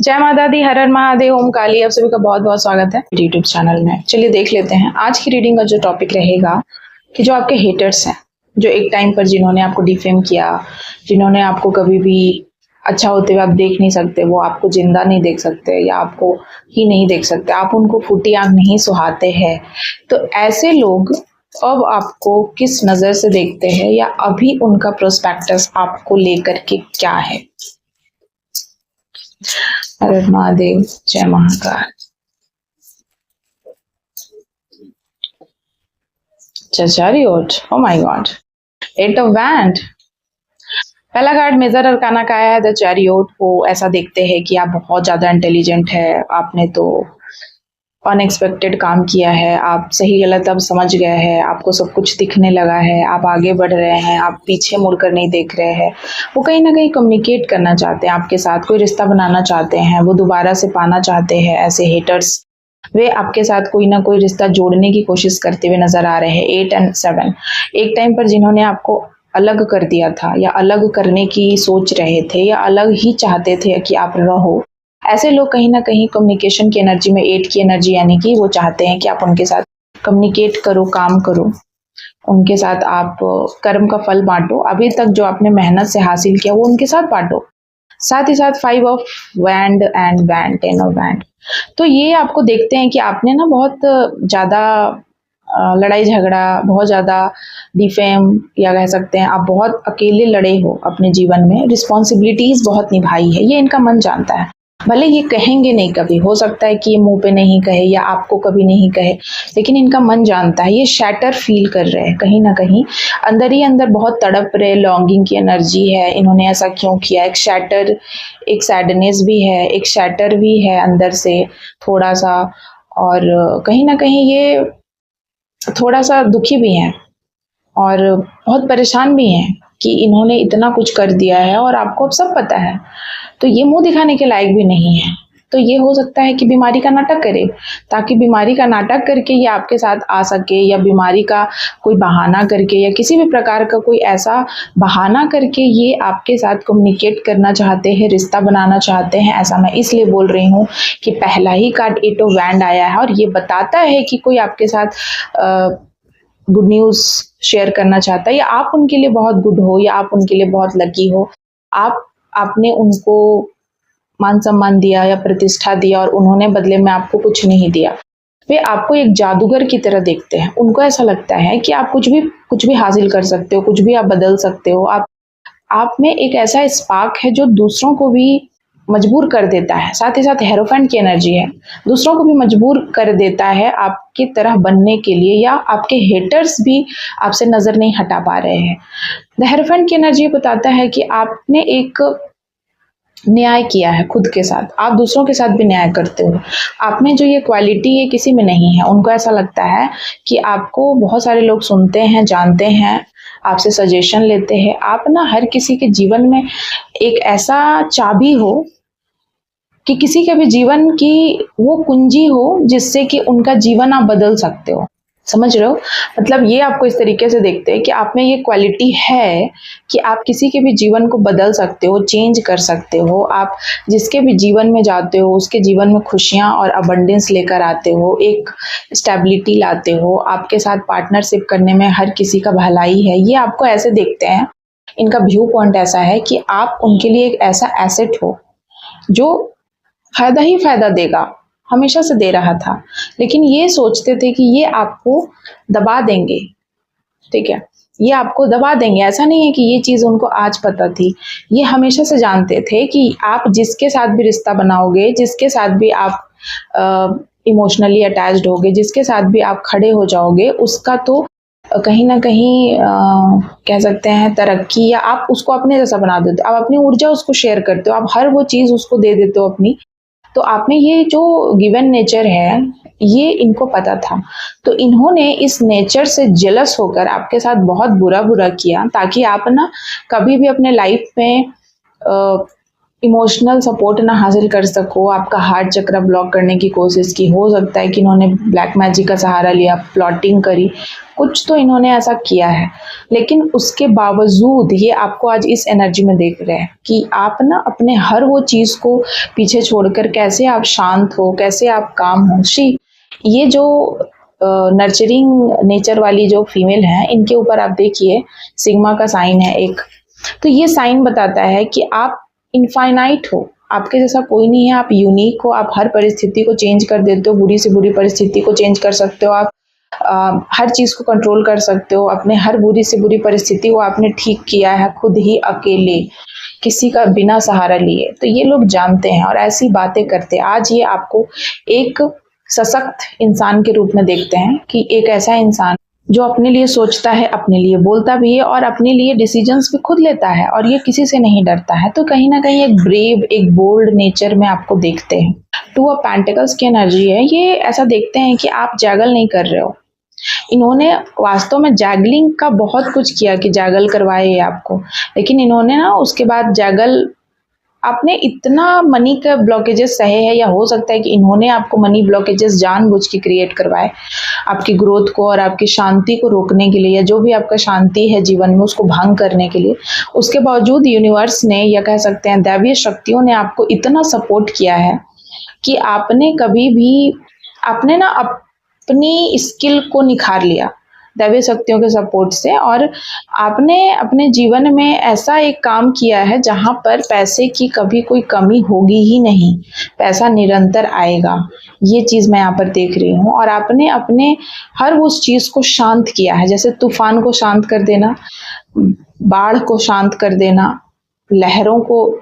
जय माता दी, हर हर महादेव, ओम काली। आप सभी का बहुत बहुत स्वागत है यूट्यूब चैनल में। चलिए देख लेते हैं आज की रीडिंग का जो टॉपिक रहेगा कि जो आपके हेटर्स हैं, जो एक टाइम पर जिन्होंने आपको डिफेम किया, जिन्होंने आपको कभी भी अच्छा होते हुए आप देख नहीं सकते, वो आपको जिंदा नहीं देख सकते या आपको ही नहीं देख सकते, आप उनको फूटी आंख नहीं सुहाते हैं, तो ऐसे लोग अब आपको किस नजर से देखते हैं या अभी उनका प्रोस्पेक्टस आपको लेकर के क्या है। हर हर महादेव, जय Mahakal. Chariot, oh my God, 8 of wand. पहला कार्ड मेजर अरकाना का है द चैरियट। वो ऐसा देखते हैं कि आप बहुत ज्यादा इंटेलिजेंट है, आपने तो अनएक्सपेक्टेड काम किया है, आप सही गलत अब समझ गए हैं, आपको सब कुछ दिखने लगा है, आप आगे बढ़ रहे हैं, आप पीछे मुड़कर नहीं देख रहे हैं। वो कहीं ना कहीं कम्युनिकेट करना चाहते हैं आपके साथ, कोई रिश्ता बनाना चाहते हैं, वो दोबारा से पाना चाहते हैं। ऐसे हेटर्स वे आपके साथ कोई ना कोई रिश्ता जोड़ने की कोशिश करते हुए नजर आ रहे हैं। 8 और 7 एक टाइम पर जिन्होंने आपको अलग कर दिया था या अलग करने की सोच रहे थे या अलग ही चाहते थे कि आप रहो, ऐसे लोग कहीं ना कहीं कम्युनिकेशन की एनर्जी में 8 की एनर्जी, यानी कि वो चाहते हैं कि आप उनके साथ कम्युनिकेट करो, काम करो, उनके साथ आप कर्म का फल बांटो, अभी तक जो आपने मेहनत से हासिल किया वो उनके साथ बांटो। साथ ही साथ 5 of wand and wand, 10 of wand. तो ये आपको देखते हैं कि आपने ना बहुत ज्यादा लड़ाई झगड़ा, बहुत ज्यादा डिफेम या कह सकते हैं आप बहुत अकेले लड़े हो अपने जीवन में, रिस्पॉन्सिबिलिटीज बहुत निभाई है, ये इनका मन जानता है। भले ये कहेंगे नहीं, कभी हो सकता है कि ये मुंह पे नहीं कहे या आपको कभी नहीं कहे, लेकिन इनका मन जानता है। ये शैटर फील कर रहे हैं कहीं ना कहीं, अंदर ही अंदर बहुत तड़प रहे, लॉन्गिंग की एनर्जी है, इन्होंने ऐसा क्यों किया। एक शैटर, एक सैडनेस भी है, एक शैटर भी है अंदर से थोड़ा सा, और कहीं ना कहीं ये थोड़ा सा दुखी भी हैं और बहुत परेशान भी हैं कि इन्होंने इतना कुछ कर दिया है और आपको अब सब पता है, तो ये मुंह दिखाने के लायक भी नहीं है। तो ये हो सकता है कि बीमारी का नाटक करे, ताकि बीमारी का नाटक करके ये आपके साथ आ सके, या बीमारी का कोई बहाना करके या किसी भी प्रकार का कोई ऐसा बहाना करके ये आपके साथ कम्युनिकेट करना चाहते हैं, रिश्ता बनाना चाहते हैं। ऐसा मैं इसलिए बोल रही हूँ कि पहला ही कार्ड 8 ऑफ वैंड आया है और ये बताता है कि कोई आपके साथ गुड न्यूज शेयर करना चाहता है, या आप उनके लिए बहुत गुड हो, या आप उनके लिए बहुत लकी हो। आपने उनको मान सम्मान दिया या प्रतिष्ठा दिया और उन्होंने बदले में आपको कुछ नहीं दिया। वे आपको एक जादूगर की तरह देखते हैं। उनको ऐसा लगता है कि आप कुछ भी हासिल कर सकते हो, कुछ भी आप बदल सकते हो। आप में एक ऐसा स्पार्क है जो दूसरों को भी मजबूर कर देता है। साथ ही साथ हेरोफेंट की एनर्जी है, दूसरों को भी मजबूर कर देता है आपकी तरह बनने के लिए, या आपके हेटर्स भी आपसे नजर नहीं हटा पा रहे हैं। द हेरोफेंट की एनर्जी बताता है कि आपने एक न्याय किया है खुद के साथ, आप दूसरों के साथ भी न्याय करते हो। आप में जो ये क्वालिटी है किसी में नहीं है। उनको ऐसा लगता है कि आपको बहुत सारे लोग सुनते हैं, जानते हैं, आपसे सजेशन लेते हैं। आप ना हर किसी के जीवन में एक ऐसा चाबी हो कि किसी के भी जीवन की वो कुंजी हो जिससे कि उनका जीवन आप बदल सकते हो। समझ रहे हो? मतलब ये आपको इस तरीके से देखते हैं कि आप में ये क्वालिटी है कि आप किसी के भी जीवन को बदल सकते हो, चेंज कर सकते हो। आप जिसके भी जीवन में जाते हो उसके जीवन में खुशियां और अबंडेंस लेकर आते हो, एक स्टेबिलिटी लाते हो। आपके साथ पार्टनरशिप करने में हर किसी का भलाई है, ये आपको ऐसे देखते हैं। इनका व्यू पॉइंट ऐसा है कि आप उनके लिए एक ऐसा एसेट हो जो फायदा ही फायदा देगा, हमेशा से दे रहा था, लेकिन ये सोचते थे कि ये आपको दबा देंगे। ठीक है, ये आपको दबा देंगे। ऐसा नहीं है कि ये चीज उनको आज पता थी, ये हमेशा से जानते थे कि आप जिसके साथ भी रिश्ता बनाओगे, जिसके साथ भी आप इमोशनली अटैच्ड होगे, जिसके साथ भी आप खड़े हो जाओगे, उसका तो कहीं ना कहीं कह सकते हैं तरक्की, या आप उसको अपने जैसा बना देते हो, आप अपनी ऊर्जा उसको शेयर करते हो, आप हर वो चीज उसको दे देते हो अपनी। तो आप में ये जो गिवन नेचर है ये इनको पता था, तो इन्होंने इस नेचर से जेलस होकर आपके साथ बहुत बुरा बुरा किया, ताकि आप ना कभी भी अपने लाइफ में इमोशनल सपोर्ट ना हासिल कर सको, आपका हार्ट चक्र ब्लॉक करने की कोशिश की, हो सकता है कि इन्होंने ब्लैक मैजिक का सहारा लिया, प्लॉटिंग करी, कुछ तो इन्होंने ऐसा किया है। लेकिन उसके बावजूद ये आपको आज इस एनर्जी में देख रहे हैं कि आप ना अपने हर वो चीज़ को पीछे छोड़कर कैसे आप शांत हो, कैसे आप काम हो। ये जो नर्चरिंग नेचर वाली जो फीमेल है, इनके ऊपर आप देखिए सिग्मा का साइन है एक, तो ये साइन बताता है कि आप इनफाइनाइट हो, आपके जैसा कोई नहीं है, आप यूनिक हो, आप हर परिस्थिति को चेंज कर देते हो, बुरी से बुरी परिस्थिति को चेंज कर सकते हो, आप हर चीज़ को कंट्रोल कर सकते हो, अपने हर बुरी से बुरी परिस्थिति को आपने ठीक किया है खुद ही अकेले, किसी का बिना सहारा लिए। तो ये लोग जानते हैं और ऐसी बातें करते हैं। आज ये आपको एक सशक्त इंसान के रूप में देखते हैं कि एक ऐसा इंसान जो अपने लिए सोचता है, अपने लिए बोलता भी है और अपने लिए डिसीजंस भी खुद लेता है और ये किसी से नहीं डरता है। तो कहीं ना कहीं एक ब्रेव, एक बोल्ड नेचर में आपको देखते हैं। टू ऑफ पेंटिकल्स की एनर्जी है, ये ऐसा देखते हैं कि आप जैगल नहीं कर रहे हो। इन्होंने वास्तव में जैगलिंग का बहुत कुछ किया कि जैगल करवाए आपको, लेकिन इन्होंने ना उसके बाद जैगल, आपने इतना मनी का ब्लॉकेजेस सहे हैं, या हो सकता है कि इन्होंने आपको मनी ब्लॉकेजेस जानबूझ के क्रिएट करवाए आपकी ग्रोथ को और आपकी शांति को रोकने के लिए, या जो भी आपका शांति है जीवन में उसको भंग करने के लिए। उसके बावजूद यूनिवर्स ने, या कह सकते हैं दैवीय शक्तियों ने आपको इतना सपोर्ट किया है कि आपने कभी भी, आपने ना अपनी स्किल को निखार लिया दैवीय शक्तियों के सपोर्ट से, और आपने अपने जीवन में ऐसा एक काम किया है जहां पर पैसे की कभी कोई कमी होगी ही नहीं, पैसा निरंतर आएगा। ये चीज़ मैं यहाँ पर देख रही हूँ। और आपने अपने हर उस चीज़ को शांत किया है, जैसे तूफान को शांत कर देना, बाढ़ को शांत कर देना, लहरों को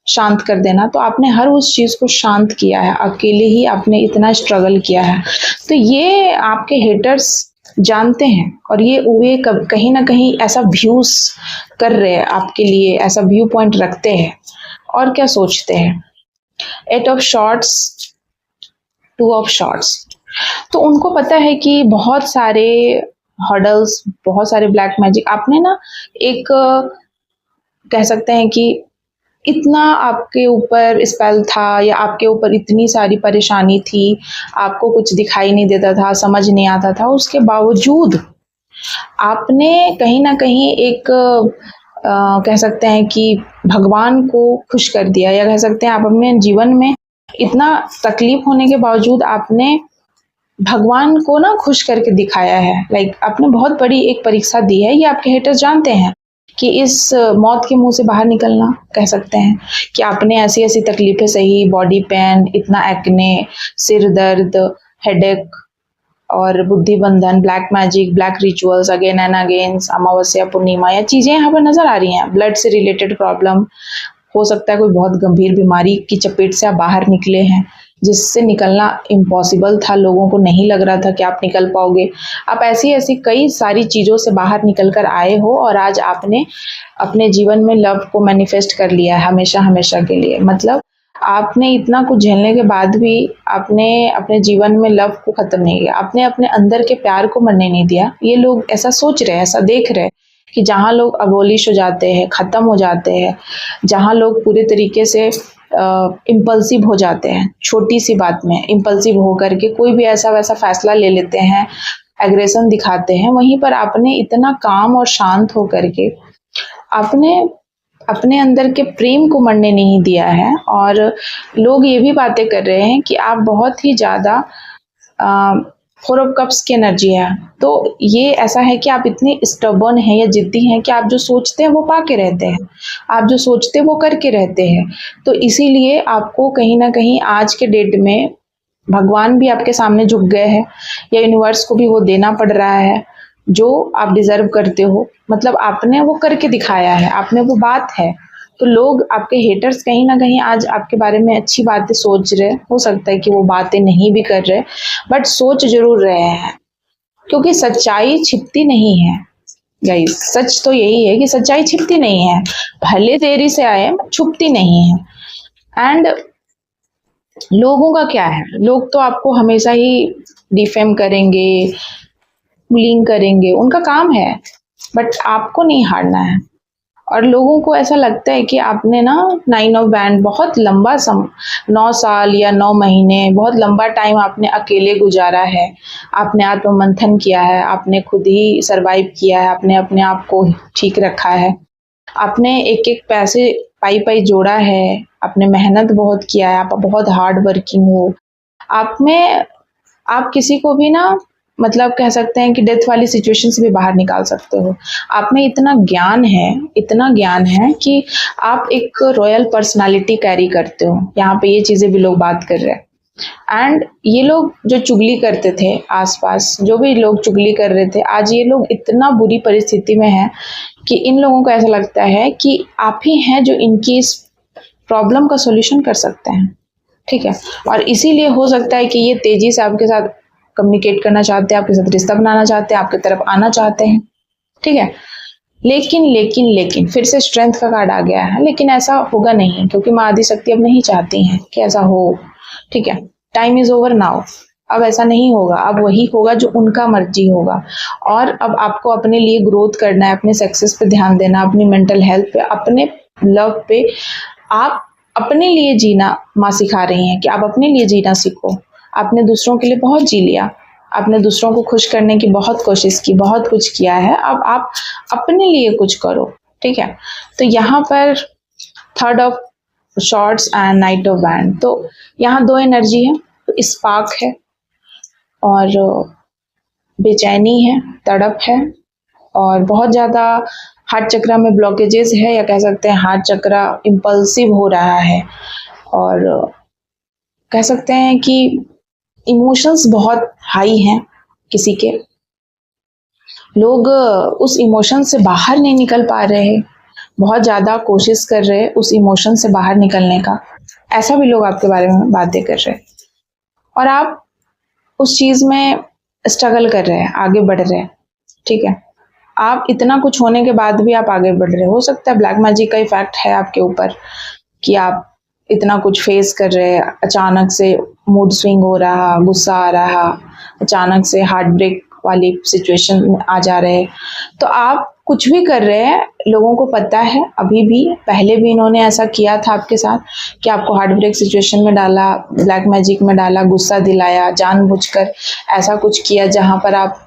शांत कर देना, तो आपने हर उस चीज़ को शांत किया है, अकेले ही आपने इतना स्ट्रगल किया है। तो ये आपके हेटर्स जानते हैं और ये वे कहीं ना कहीं ऐसा व्यूज कर रहे हैं आपके लिए, ऐसा व्यू पॉइंट रखते हैं। और क्या सोचते हैं, 8 ऑफ शॉर्ट्स, 2 ऑफ शॉर्ट्स, तो उनको पता है कि बहुत सारे हर्डल्स, बहुत सारे ब्लैक मैजिक आपने ना एक कह सकते हैं कि इतना आपके ऊपर स्पेल था, या आपके ऊपर इतनी सारी परेशानी थी, आपको कुछ दिखाई नहीं देता था, समझ नहीं आता था, उसके बावजूद आपने कहीं ना कहीं एक कह सकते हैं कि भगवान को खुश कर दिया, या कह सकते हैं आप अपने जीवन में इतना तकलीफ होने के बावजूद आपने भगवान को ना खुश करके दिखाया है। लाइक आपने बहुत बड़ी एक परीक्षा दी है, ये आपके हेटर्स जानते हैं कि इस मौत के मुंह से बाहर निकलना, कह सकते हैं कि आपने ऐसी ऐसी तकलीफें सही, बॉडी पेन, इतना एक्ने, सिर दर्द, हेडेक और बुद्धि बंधन, black magic, black rituals, again and again, अमावस्या, पूर्णिमा, या चीज़ें यहाँ पर नज़र आ रही हैं। ब्लड से रिलेटेड प्रॉब्लम, हो सकता है कोई बहुत गंभीर बीमारी की चपेट से आप बाहर निकले हैं, जिससे निकलना इम्पॉसिबल था, लोगों को नहीं लग रहा था कि आप निकल पाओगे। आप ऐसी ऐसी कई सारी चीज़ों से बाहर निकल कर आए हो और आज आपने अपने जीवन में लव को मैनिफेस्ट कर लिया है हमेशा हमेशा के लिए। मतलब आपने इतना कुछ झेलने के बाद भी आपने अपने जीवन में लव को ख़त्म नहीं किया, आपने अपने अंदर के प्यार को मरने नहीं दिया। ये लोग ऐसा सोच रहे हैं, ऐसा देख रहे हैं कि जहाँ लोग अबोलिश हो जाते हैं, ख़त्म हो जाते हैं, जहाँ लोग पूरे तरीके से इम्पल्सिव हो जाते हैं, छोटी सी बात में इम्पल्सिव होकर के कोई भी ऐसा वैसा फैसला ले लेते हैं, एग्रेशन दिखाते हैं, वहीं पर आपने इतना काम और शांत होकर के आपने अपने अंदर के प्रेम को मरने नहीं दिया है। और लोग ये भी बातें कर रहे हैं कि आप बहुत ही ज़्यादा 4 ऑफ कप्स की एनर्जी है, तो ये ऐसा है कि आप इतने स्टबर्न हैं या जिद्दी हैं कि आप जो सोचते हैं वो पा के रहते हैं, आप जो सोचते हैं वो करके रहते हैं। तो इसीलिए आपको कहीं ना कहीं आज के डेट में भगवान भी आपके सामने झुक गए हैं, या यूनिवर्स को भी वो देना पड़ रहा है जो आप डिजर्व करते हो। मतलब आपने वो करके दिखाया है, आपने वो बात है। तो लोग, आपके हेटर्स कहीं ना कहीं आज आपके बारे में अच्छी बातें सोच रहे, हो सकता है कि वो बातें नहीं भी कर रहे, बट सोच जरूर रहे हैं, क्योंकि सच्चाई छिपती नहीं है गाइस। सच तो यही है कि सच्चाई छिपती नहीं है, भले देरी से आए छुपती नहीं है। एंड लोगों का क्या है, लोग तो आपको हमेशा ही डिफेम करेंगे, बुलिंग करेंगे, उनका काम है, बट आपको नहीं हारना है। और लोगों को ऐसा लगता है कि आपने ना 9 ऑफ बैंड बहुत लंबा 9 साल या 9 महीने बहुत लंबा टाइम आपने अकेले गुजारा है, आपने आत्ममंथन किया है, आपने खुद ही सर्वाइव किया है, आपने अपने आप को ठीक रखा है, आपने एक एक पैसे पाई पाई जोड़ा है, आपने मेहनत बहुत किया है, आप बहुत हार्ड वर्किंग हो, आप में आप किसी को भी ना मतलब कह सकते हैं कि डेथ वाली सिचुएशन से भी बाहर निकाल सकते हो। आप में इतना ज्ञान है कि आप एक रॉयल पर्सनालिटी कैरी करते हो। यहाँ पे ये चीज़ें भी लोग बात कर रहे हैं। एंड ये लोग जो चुगली करते थे आसपास, जो भी लोग चुगली कर रहे थे, आज ये लोग इतना बुरी परिस्थिति में हैं कि इन लोगों को ऐसा लगता है कि आप ही हैं जो इनकी इस प्रॉब्लम का सॉल्यूशन कर सकते हैं। ठीक है, और इसीलिए हो सकता है कि ये तेजी से आपके साथ कम्युनिकेट करना चाहते हैं, आपके साथ रिश्ता बनाना चाहते हैं, आपकी तरफ आना चाहते हैं। ठीक है, लेकिन फिर से स्ट्रेंथ का कार्ड आ गया है। लेकिन ऐसा होगा नहीं, क्योंकि माँ आदिशक्ति अब नहीं चाहती हैं कि ऐसा हो। ठीक है, टाइम इज ओवर नाउ। अब ऐसा नहीं होगा, अब वही होगा जो उनका मर्जी होगा। और अब आपको अपने लिए ग्रोथ करना है, अपने सक्सेस पे ध्यान देना, अपनी मेंटल हेल्थ पे, अपने लव पे। आप अपने लिए जीना माँ सिखा रही हैं कि आप अपने लिए जीना सीखो। आपने दूसरों के लिए बहुत जी लिया, आपने दूसरों को खुश करने की बहुत कोशिश की, बहुत कुछ किया है, अब आप अपने लिए कुछ करो। ठीक है, तो यहाँ पर third of shorts and night of band, तो यहाँ दो एनर्जी है, तो स्पार्क है और बेचैनी है, तड़प है, और बहुत ज़्यादा हार्ट चक्र में ब्लॉकेजेस है, या कह सकते हैं हार्ट चक्र इम्पल्सिव हो रहा है। और कह सकते हैं कि इमोशंस बहुत हाई हैं किसी के, लोग उस इमोशन से बाहर नहीं निकल पा रहे हैं, बहुत ज़्यादा कोशिश कर रहे हैं उस इमोशन से बाहर निकलने का। ऐसा भी लोग आपके बारे में बातें कर रहे हैं और आप उस चीज़ में स्ट्रगल कर रहे हैं, आगे बढ़ रहे हैं। ठीक है, आप इतना कुछ होने के बाद भी आप आगे बढ़ रहे हो सकता है ब्लैक मैजिक का इफेक्ट है आपके ऊपर कि आप इतना कुछ फेस कर रहे हैं, अचानक से मूड स्विंग हो रहा, गुस्सा आ रहा, अचानक से हार्ट ब्रेक वाली सिचुएशन में आ जा रहे हैं। तो आप कुछ भी कर रहे हैं, लोगों को पता है, अभी भी पहले भी इन्होंने ऐसा किया था आपके साथ कि आपको हार्ट ब्रेक सिचुएशन में डाला, ब्लैक मैजिक में डाला, गुस्सा दिलाया, जानबूझकर ऐसा कुछ किया जहाँ पर आप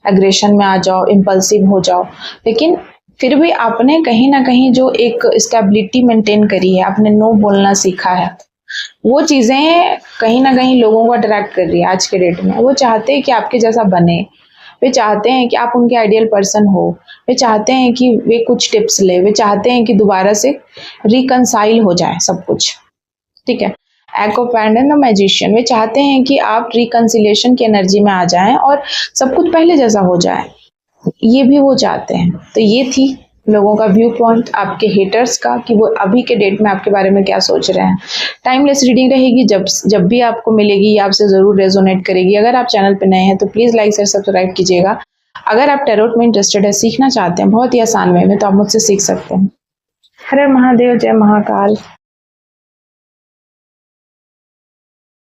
एग्रेशन में आ जाओ, इम्पल्सिव हो जाओ। लेकिन फिर भी आपने कहीं ना कहीं जो एक स्टेबिलिटी मेंटेन करी है, आपने नो बोलना सीखा है, वो चीज़ें कहीं ना कहीं लोगों को अट्रैक्ट कर रही है आज के डेट में। वो चाहते हैं कि आपके जैसा बने, वे चाहते हैं कि आप उनके आइडियल पर्सन हो, वे चाहते हैं कि वे कुछ टिप्स ले, वे चाहते हैं कि दोबारा से रिकनसाइल हो जाए सब कुछ। ठीक है, egg of pond and the magician, वे चाहते हैं कि आप रिकन्सिलेशन की एनर्जी में आ जाएं और सब कुछ पहले जैसा हो जाए, ये भी वो चाहते हैं। तो ये थी लोगों का व्यू पॉइंट आपके हेटर्स का कि वो अभी के डेट में आपके बारे में क्या सोच रहे हैं। टाइमलेस रीडिंग रहेगी, जब भी आपको मिलेगी ये आपसे ज़रूर रेजोनेट करेगी। अगर आप चैनल पर नए हैं तो प्लीज़ लाइक शेयर सब्सक्राइब कीजिएगा। अगर आप टैरोट में इंटरेस्टेड है, सीखना चाहते हैं बहुत ही आसान वे में, तो आप मुझसे सीख सकते हैं। हर हर महादेव, जय महाकाल।